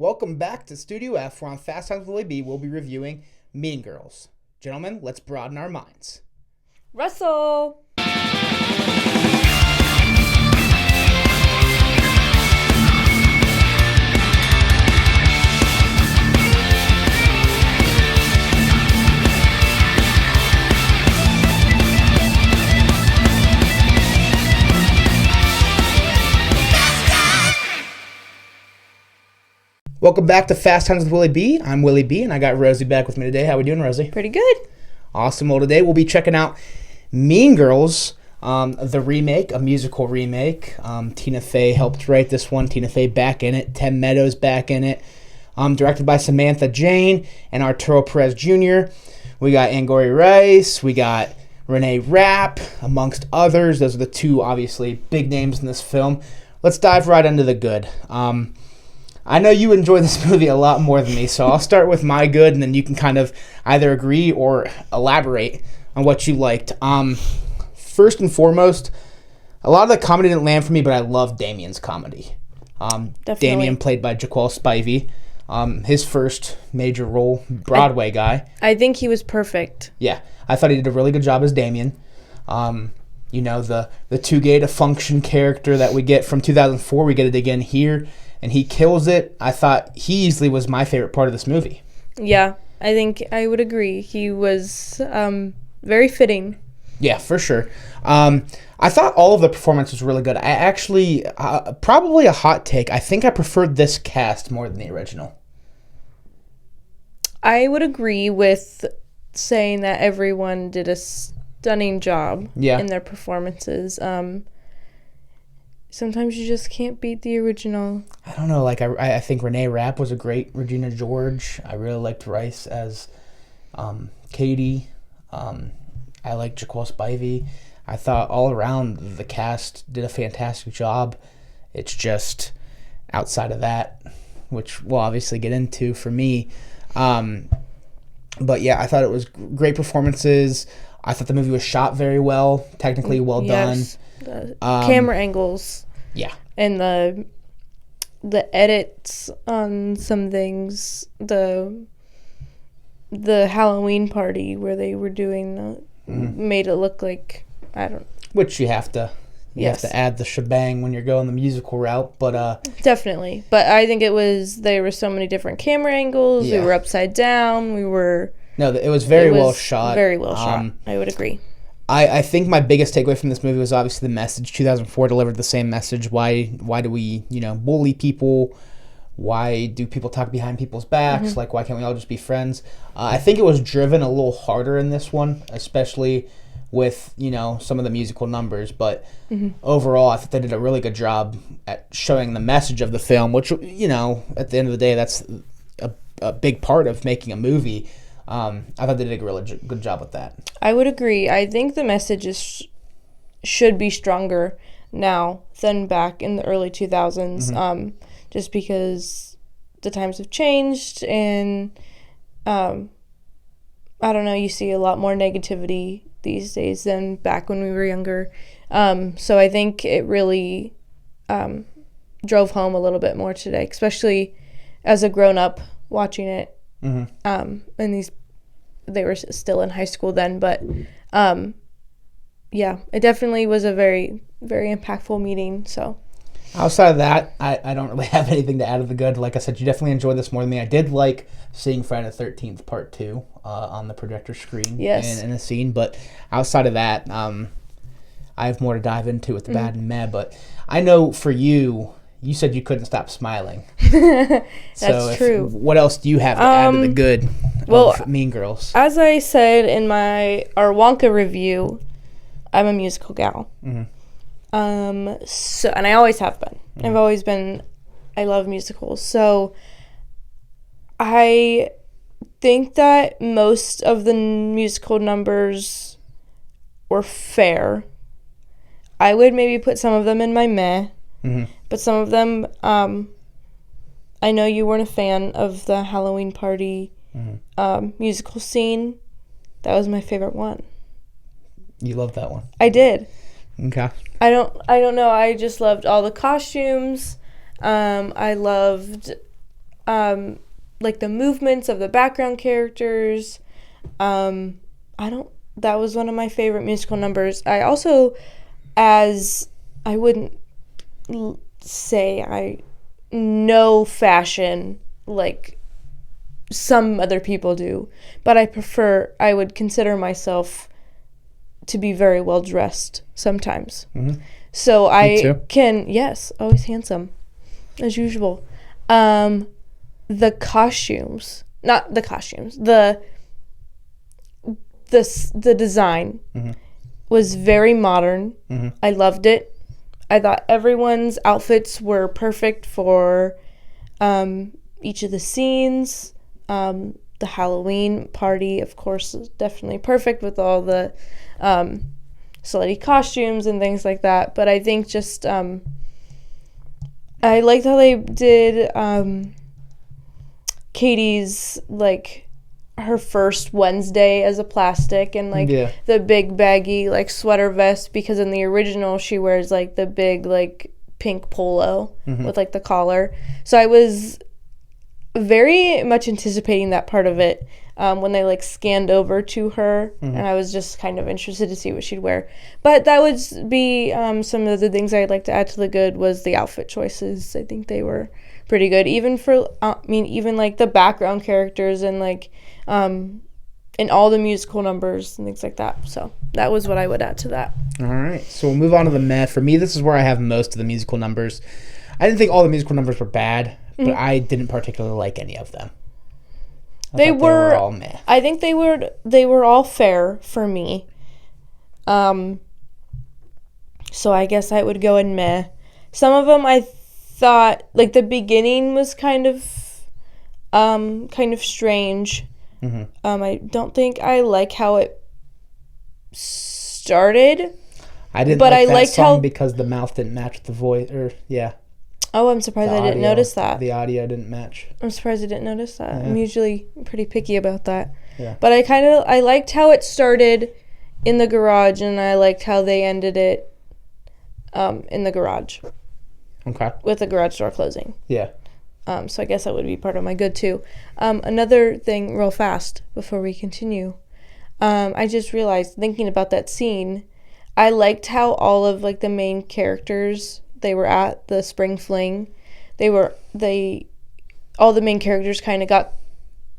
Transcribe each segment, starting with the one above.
Welcome back to Studio F, where on Fast Times with Willy B, we'll be reviewing Mean Girls. Gentlemen, let's broaden our minds. Russell! Welcome back to Fast Times with Willy B. I'm Willy B, and I got Rosie back with me today. How we doing, Rosie? Pretty good. Awesome. Well, today we'll be checking out Mean Girls, the remake, a musical remake. Tina Fey helped write this one. Tina Fey back in it. Tim Meadows back in it. Directed by Samantha Jane and Arturo Perez Jr. We got Angourie Rice. We got Renee Rapp, amongst others. Those are the two, obviously, big names in this film. Let's dive right into the good. I know you enjoy this movie a lot more than me, so I'll start with my good, and then you can kind of either agree or elaborate on what you liked. First and foremost, a lot of the comedy didn't land for me, but I love Damien's comedy. Damien, played by Jaquel Spivey, his first major role, Broadway guy. I think he was perfect. Yeah, I thought he did a really good job as Damien. The too gay to function character that we get from 2004, we get it again here. And he kills it. I thought he easily was my favorite part of this movie. Yeah, I think I would agree. He was very fitting. Yeah, for sure. I thought all of the performance was really good. I actually, probably a hot take, I think I preferred this cast more than the original. I would agree with saying that everyone did a stunning job in their performances. Sometimes you just can't beat the original. I don't know. I think Renee Rapp was a great Regina George. I really liked Rice as Katie. I liked Jaquel Spivey. I thought all around the cast did a fantastic job. It's just outside of that, which we'll obviously get into for me. But yeah, I thought it was great performances. I thought the movie was shot very well, technically well done. The camera angles, and the edits on some things, the Halloween party where they were doing made it look like which you have to add the shebang when you're going the musical route, but definitely. But I think there were so many different camera angles. We were upside down. It was very well shot. Very well shot. I would agree. I think my biggest takeaway from this movie was obviously the message. 2004 delivered the same message. Why do we, bully people? Why do people talk behind people's backs? Like, why can't we all just be friends? I think it was driven a little harder in this one, especially with, some of the musical numbers. But overall, I think they did a really good job at showing the message of the film, which, at the end of the day, that's a big part of making a movie. I thought they did a really good job with that. I would agree. I think the message should be stronger now than back in the early 2000s, just because the times have changed, and I don't know, you see a lot more negativity these days than back when we were younger. So I think it really drove home a little bit more today, especially as a grown-up watching it. And they were still in high school then, but it definitely was a very, very impactful meeting. So outside of that, I don't really have anything to add to the good. Like I said, you definitely enjoyed this more than me. I did like seeing Friday the 13th Part 2 on the projector screen in a scene, but outside of that, I have more to dive into with the bad and meh. But I know for you said you couldn't stop smiling. That's true. What else do you have to add to the good of Mean Girls? As I said in our Wonka review, I'm a musical gal. So, and I always have been. I love musicals. So I think that most of the musical numbers were fair. I would maybe put some of them in my meh. But some of them, I know you weren't a fan of the Halloween party musical scene. That was my favorite one. You loved that one? I did. Okay. I don't know. I just loved all the costumes. I loved like the movements of the background characters. That was one of my favorite musical numbers. I also, I wouldn't say I know fashion like some other people do, but I would consider myself to be very well dressed sometimes. Mm-hmm. So Me too. yes, always handsome, as usual. The design mm-hmm. was very modern. Mm-hmm. I loved it. I thought everyone's outfits were perfect for each of the scenes. The Halloween party, of course, is definitely perfect with all the slutty costumes and things like that. But I think just I liked how they did Katie's, like, her first Wednesday as a plastic, and like the big baggy like sweater vest, because in the original she wears like the big like pink polo with like the collar. So I was very much anticipating that part of it when they like scanned over to her, and I was just kind of interested to see what she'd wear. But that would be some of the things I'd like to add to the good was the outfit choices. I think they were pretty good, even for even like the background characters and like in all the musical numbers and things like that. So that was what I would add to that. All right, so we'll move on to the meh. For me, this is where I have most of the musical numbers. I didn't think all the musical numbers were bad, but I didn't particularly like any of them. They were all meh. I think they were all fair for me. So I guess I would go in meh. Some of them I thought, like, the beginning was kind of strange. I don't think I like how it started. I didn't like that song because the mouth didn't match the voice. Oh, I'm surprised I didn't notice that. The audio didn't match. I'm surprised I didn't notice that. Yeah. I'm usually pretty picky about that. Yeah. But I liked how it started in the garage, and I liked how they ended it in the garage. Okay. With the garage door closing. Yeah. So I guess that would be part of my good too. Another thing real fast before we continue. I just realized, thinking about that scene, I liked how all of like the main characters, they were at the spring fling. All the main characters kind of got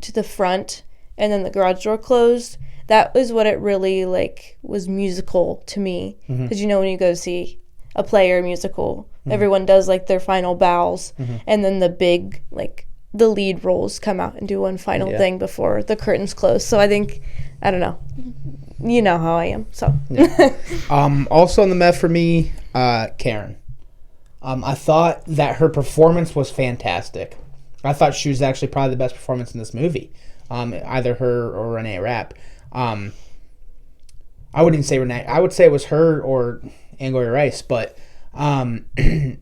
to the front, and then the garage door closed. That was what it really like was musical to me. Because when you go see a play or a musical, everyone does like their final bows, and then the big like the lead roles come out and do one final thing before the curtains close. So I think, I don't know, you know how I am. So also on the meh for me, Karen. I thought that her performance was fantastic. I thought she was actually probably the best performance in this movie. Either her or Renee Rapp. I wouldn't even say Renee. I would say it was her or Angourie Rice, but Karen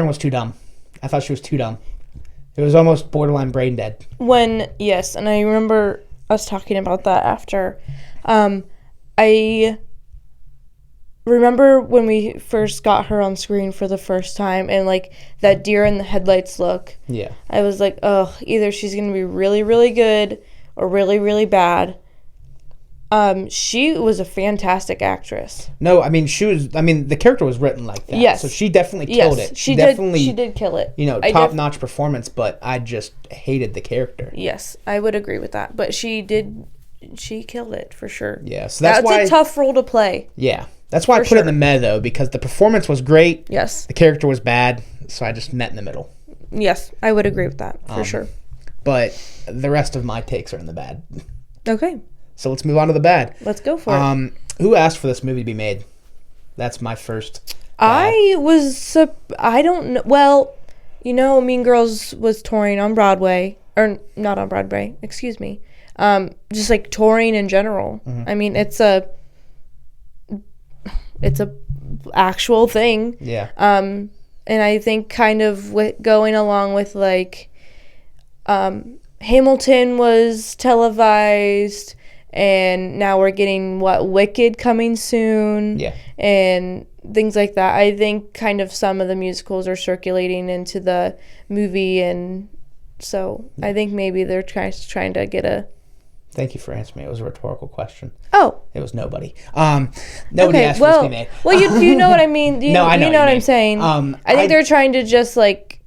was too dumb. I thought she was too dumb. It was almost borderline brain dead. Yes, and I remember us talking about that after. I remember when we first got her on screen for the first time, and like that deer in the headlights look. Yeah. I was like, oh, either she's going to be really, really good or really, really bad. She was a fantastic actress. No, I mean the character was written like that. Yes. So she definitely killed it. She did kill it. Top-notch performance, but I just hated the character. Yes, I would agree with that. But she killed it for sure. Yeah, so that's why, a tough role to play. Yeah. That's why I put it in the meh, though, because the performance was great. Yes. The character was bad, so I just met in the middle. Yes, I would agree with that, for sure. But the rest of my takes are in the bad. Okay. So let's move on to the bad. Let's go for it. Who asked for this movie to be made? That's my first bad. I don't know. Well, Mean Girls was touring on Broadway. Or not on Broadway, excuse me. Just like touring in general. I mean, it's a actual thing. Yeah. And I think kind of going along with like Hamilton was televised, and now we're getting Wicked coming soon. Yeah. And things like that. I think kind of some of the musicals are circulating into the movie and So I think maybe they're trying to get a... Thank you for answering me. It was a rhetorical question. Oh. It was nobody. Nobody asked for this to be made. Well, you know what I mean. No, I know you know what mean. I'm saying. I think they're trying to just, like,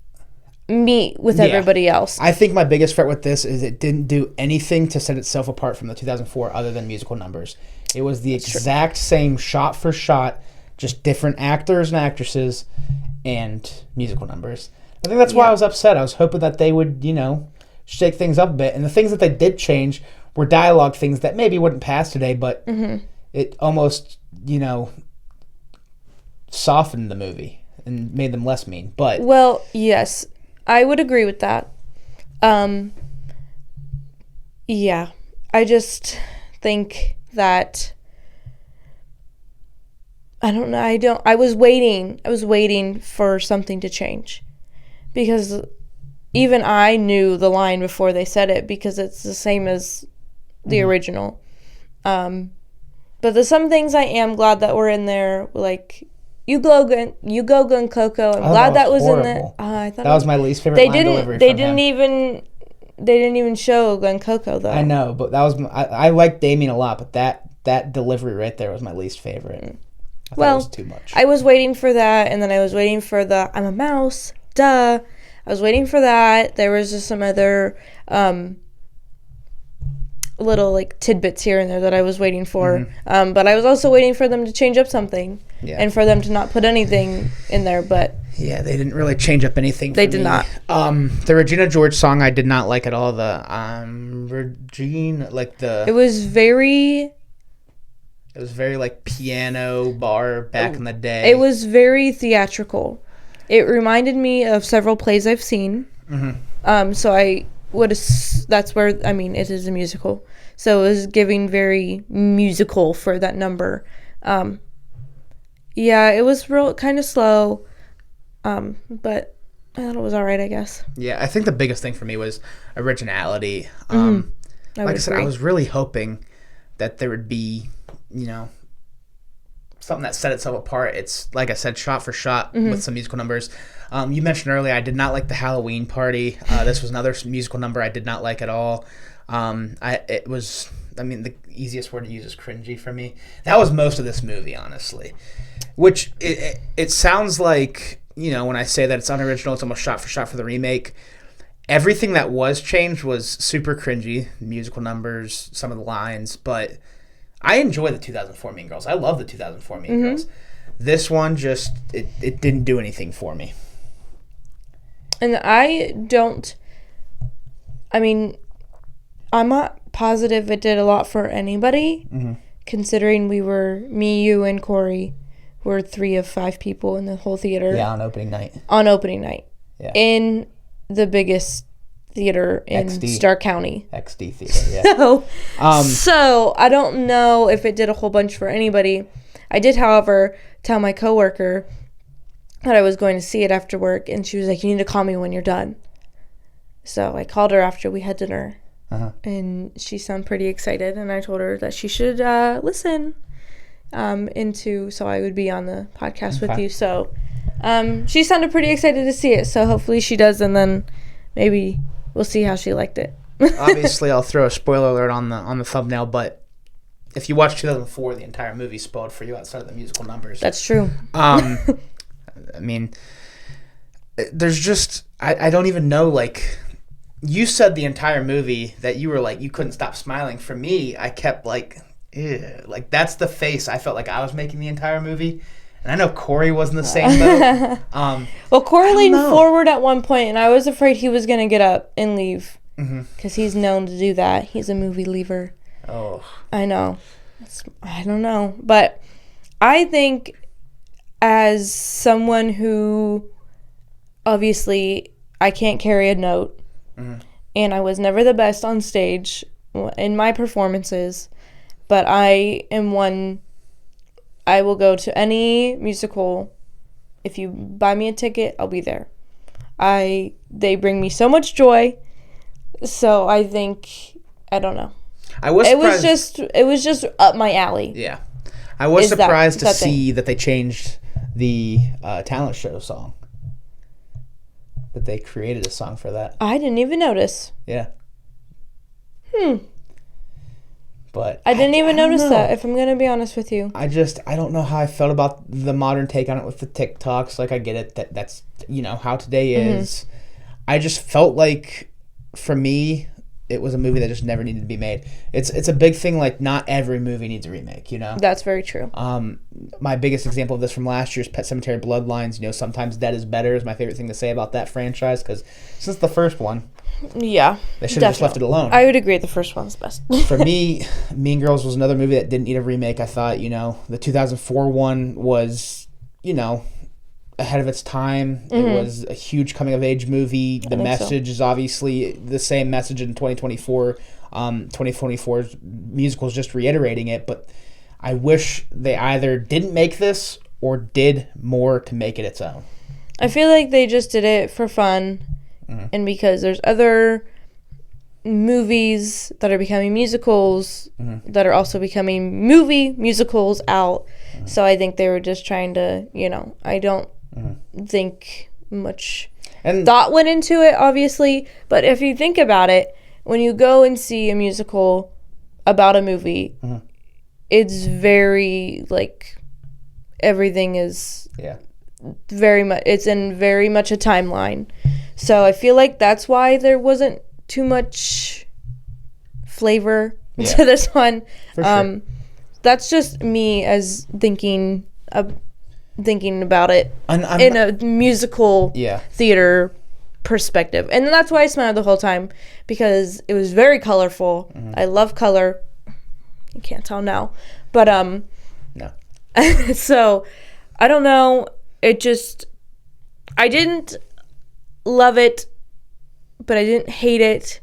meet with everybody else. I think my biggest threat with this is it didn't do anything to set itself apart from the 2004 other than musical numbers. It was the exact same shot for shot, just different actors and actresses and musical numbers. I think that's why I was upset. I was hoping that they would, shake things up a bit. And the things that they did change were dialogue things that maybe wouldn't pass today, but it almost, softened the movie and made them less mean. But well, yes, I would agree with that. Yeah, I just think that I don't know. I was waiting for something to change, because even I knew the line before they said it, because it's the same as the original. But there's some things I am glad that were in there, like you go gun Coco. I'm glad that was in there. I thought that was my least favorite line delivery. They didn't even show Gun Coco though. I know, but that was I liked Damien a lot, but that delivery right there was my least favorite. I thought it was too much. I was waiting for that, and then I was waiting for the I'm a mouse, duh. I was waiting for that. There was just some other little like tidbits here and there that I was waiting for. But I was also waiting for them to change up something, and for them to not put anything in there. But yeah, they didn't really change up anything. They did not. The Regina George song I did not like at all. The Regina, like the. It was very like piano bar back in the day. It was very theatrical. It reminded me of several plays I've seen. So I would. That's where it is a musical. So it was giving very musical for that number. Yeah, it was real kind of slow. But I thought it was all right, I guess. Yeah, I think the biggest thing for me was originality. Like I said, I was really hoping that there would be, something that set itself apart. It's, like I said, shot for shot with some musical numbers. You mentioned earlier, I did not like the Halloween party. This was another musical number I did not like at all. The easiest word to use is cringy for me. That was most of this movie, honestly. Which, it sounds like, when I say that it's unoriginal, it's almost shot for shot for the remake. Everything that was changed was super cringy. Musical numbers, some of the lines, but I enjoy the 2004 Mean Girls. I love the 2004 Mean Girls. This one just, it didn't do anything for me. And I'm not positive it did a lot for anybody, considering me, you, and Corey were 3 of 5 people in the whole theater. Yeah, on opening night. Yeah. In the biggest theater in Stark County. XD theater, yeah. So I don't know if it did a whole bunch for anybody. I did, however, tell my coworker that I was going to see it after work, and she was like, "You need to call me when you're done." So I called her after we had dinner, and she sounded pretty excited, and I told her that she should listen so I would be on the podcast with you. So she sounded pretty excited to see it, so hopefully she does, and then maybe we'll see how she liked it. Obviously, I'll throw a spoiler alert on the thumbnail, but if you watch 2004, the entire movie's spoiled for you outside of the musical numbers. That's true. There's just I don't even know. Like, you said the entire movie that you were like you couldn't stop smiling. For me, I kept like, ew. Like that's the face I felt like I was making the entire movie. And I know Corey was in the same boat. Well, Corey leaned forward at one point, and I was afraid he was going to get up and leave. Because he's known to do that. He's a movie leaver. Oh. I know. I don't know. But I think as someone who, obviously, I can't carry a note. And I was never the best on stage in my performances. But I am one... I will go to any musical. If you buy me a ticket, I'll be there. They bring me so much joy. So I think, I don't know. I was surprised. It was just up my alley. Yeah. I was surprised to see that they changed the talent show song. that they created a song for that. I didn't even notice. Yeah. But I didn't even notice know. that, if I'm going to be honest with you. I don't know how I felt about the modern take on it with the TikToks. Like, I get it. That's, how today is. I just felt like, for me, it was a movie that just never needed to be made. It's a big thing, like, not every movie needs a remake, That's very true. My biggest example of this from last year's Pet Sematary Bloodlines, sometimes dead is better is my favorite thing to say about that franchise, because since the first one, yeah, they should have just left it alone. I would agree the first one's best. For me, Mean Girls was another movie that didn't need a remake. I thought, the 2004 one was, ahead of its time. It was a huge coming-of-age movie. The message is obviously the same message in 2024. 2024's musical is just reiterating it, but I wish they either didn't make this or did more to make it its own. I feel like they just did it for fun, and because there's other movies that are becoming musicals that are also becoming movie musicals out, so I think they were just trying to, I don't think much thought went into it, obviously, but if you think about it, when you go and see a musical about a movie, it's very, like, everything is very much, it's in very much a timeline. So I feel like that's why there wasn't too much flavor to this one. For sure. That's just me as thinking about it in a musical theater perspective. And that's why I smiled the whole time, because it was very colorful. I love color. You can't tell now. But no. So I don't know. I didn't love it, but I didn't hate it,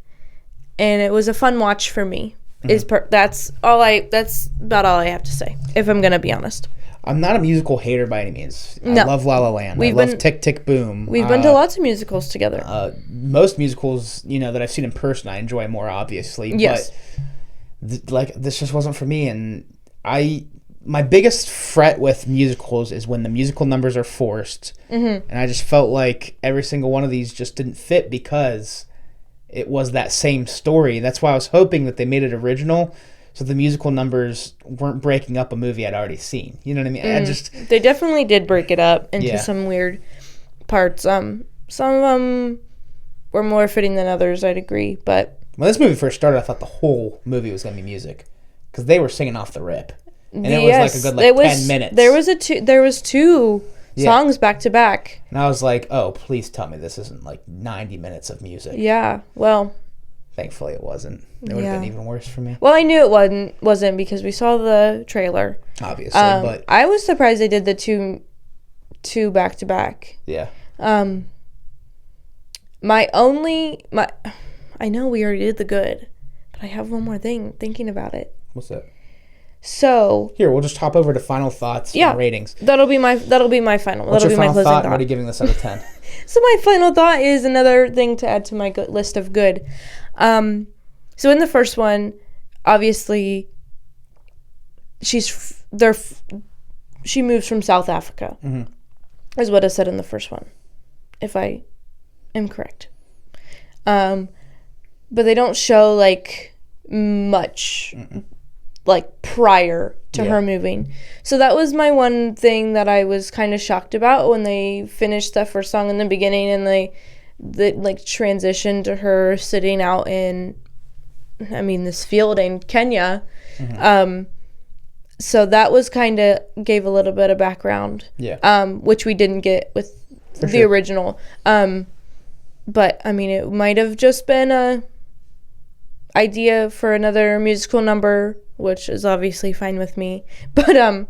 and it was a fun watch for me. That's about all I have to say, if I'm gonna be honest. I'm not a musical hater by any means. No. I love La La Land. I love Tick Tick Boom. We've been to lots of musicals together. Most musicals, that I've seen in person, I enjoy more, obviously. Yes. But this just wasn't for me, and my biggest fret with musicals is when the musical numbers are forced, and I just felt like every single one of these just didn't fit because it was that same story. That's why I was hoping that they made it original, so the musical numbers weren't breaking up a movie I'd already seen. You know what I mean? They definitely did break it up into some weird parts. Some of them were more fitting than others, I'd agree. But when this movie first started, I thought the whole movie was going to be music, because they were singing off the rip. And it was like a good 10 minutes. There was two songs back to back. And I was like, oh, please tell me this isn't like 90 minutes of music. Yeah, well. Thankfully it wasn't. It would have been even worse for me. Well, I knew it wasn't because we saw the trailer. Obviously, but I was surprised they did the two back to back. Yeah. I know we already did the good, but I have one more thing thinking about it. What's that? So here, we'll just hop over to final thoughts and ratings. That'll be my final. What's your final thought? What are you giving this out of 10? So my final thought is another thing to add to my list of good. So in the first one, obviously, she moves from South Africa, is what I said in the first one, if I am correct. But they don't show like much. Like prior to her moving. So that was my one thing that I was kind of shocked about when they finished that first song in the beginning, and they like transitioned to her sitting out in this field in Kenya. So that was kind of gave a little bit of background. Which we didn't get with the original. But it might have just been a idea for another musical number, which is obviously fine with me. But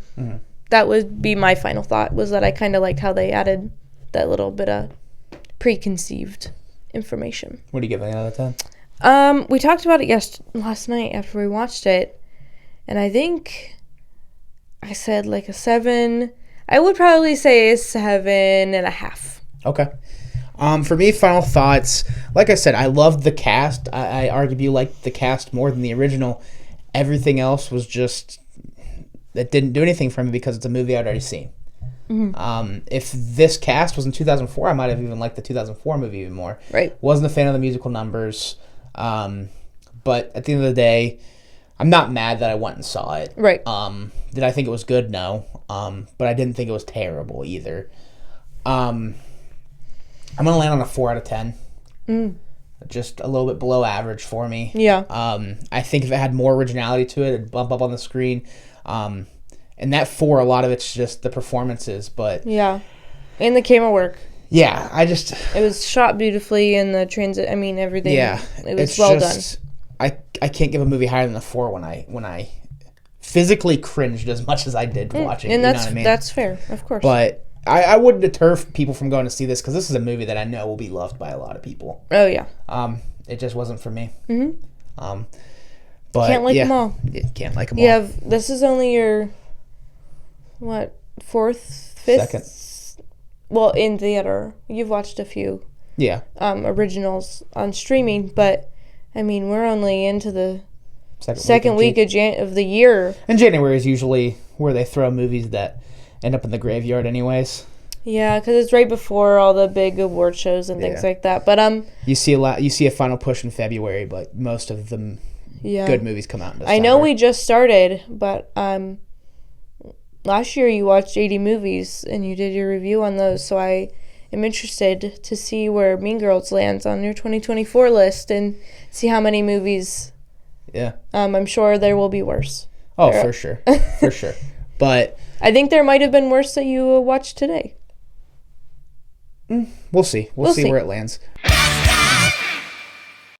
that would be my final thought, was that I kind of liked how they added that little bit of preconceived information. What are you giving it out of 10? We talked about it last night after we watched it, and I think I said like a 7. I would probably say a 7.5. Okay. For me, final thoughts. Like I said, I loved the cast. I arguably liked the cast more than the original. Everything else was just, that didn't do anything for me because it's a movie I'd already seen. If this cast was in 2004, I might have even liked the 2004 movie even more. Right. Wasn't a fan of the musical numbers. But at the end of the day, I'm not mad that I went and saw it. Right. Did I think it was good? No. But I didn't think it was terrible either. I'm going to land on a 4 out of 10. Just a little bit below average for me. Yeah. I think if it had more originality to it, it'd bump up on the screen. And that 4, a lot of it's just the performances. But Yeah. And the camera work. yeah, It was shot beautifully and the transit, I mean, everything. Yeah. It was well done. I can't give a movie higher than a 4 when I physically cringed as much as I did watching it. And You know what I mean? that's fair, of course. But I wouldn't deter people from going to see this because this is a movie that I know will be loved by a lot of people. Oh, yeah. It just wasn't for me. But can't like them all. Can't like them all. This is only your, fourth, fifth? Second. Well, in theater. You've watched a few originals on streaming, but, I mean, we're only into the second week of the year. And January is usually where they throw movies that end up in the graveyard anyways. Yeah, because it's right before all the big award shows and things like that. But you see a final push in February, but most of them good movies come out in December. I know we just started, but last year you watched 80 movies and you did your review on those, so I am interested to see where Mean Girls lands on your 2024 list and see how many movies. Yeah. I'm sure there will be worse. Oh, for sure. For sure. But I think there might have been worse that you watched today. We'll see. We'll see where it lands.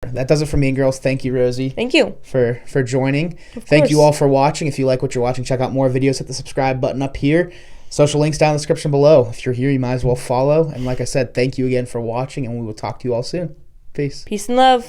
That does it for Mean Girls. Thank you, Rosie. Thank you. For joining. Thank you all for watching. If you like what you're watching, check out more videos. Hit the subscribe button up here. Social links down in the description below. If you're here, you might as well follow. And like I said, thank you again for watching, and we will talk to you all soon. Peace. Peace and love.